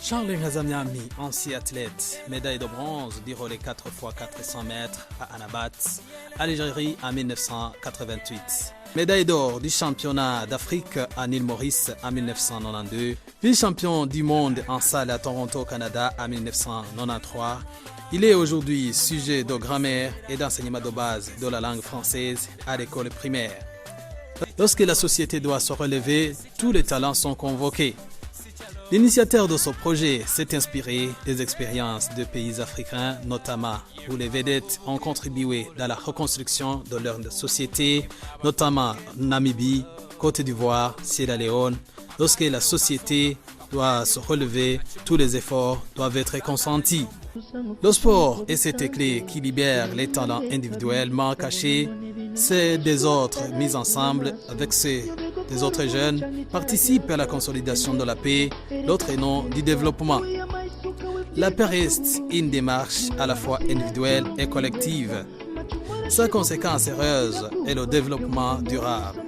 Charles Ngazamiami, ancien athlète, médaille de bronze du relais 4x400 mètres à Annaba, Algérie en 1988. Médaille d'or du championnat d'Afrique à Île Maurice en 1992. Vice-champion du monde en salle à Toronto, Canada en 1993. Il est aujourd'hui sujet de grammaire et d'enseignement de base de la langue française à l'école primaire. Lorsque la société doit se relever, tous les talents sont convoqués. L'initiateur de ce projet s'est inspiré des expériences de pays africains, notamment où les vedettes ont contribué dans la reconstruction de leur société, notamment Namibie, Côte d'Ivoire, Sierra Leone. Lorsque la société doit se relever, tous les efforts doivent être consentis. Le sport est cette clé qui libère les talents individuellement cachés. C'est des autres mis ensemble avec ceux des autres jeunes participent à la consolidation de la paix, l'autre nom du développement. La paix reste une démarche à la fois individuelle et collective. Sa conséquence heureuse est le développement durable.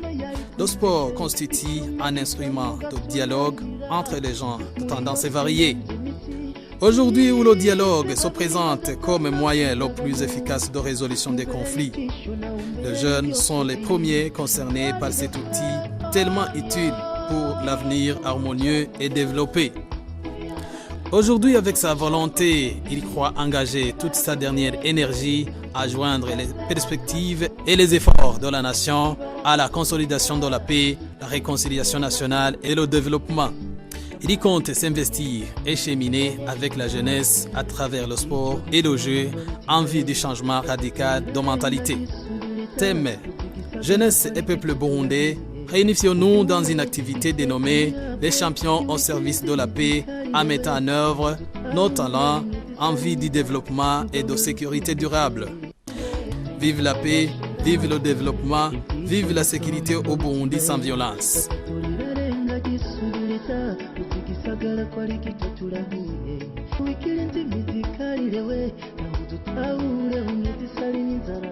Le sport constitue un instrument de dialogue entre les gens de tendances variées. Aujourd'hui où le dialogue se présente comme moyen le plus efficace de résolution des conflits, les jeunes sont les premiers concernés par cet outil tellement utile pour l'avenir harmonieux et développé. Aujourd'hui, avec sa volonté, il croit engager toute sa dernière énergie à joindre les perspectives et les efforts de la nation à la consolidation de la paix, la réconciliation nationale et le développement. Il y compte s'investir et cheminer avec la jeunesse à travers le sport et le jeu en vue du changement radical de mentalité. Thème: Jeunesse et peuple burundais, réunifions-nous dans une activité dénommée les champions au service de la paix en mettant en œuvre nos talents en vue du développement et de sécurité durable. Vive la paix, vive le développement, vive la sécurité au Burundi sans violence. Gisagara kwali kitatulahiye wikiri nti mizikalire we na ututaule unyetisalini nzara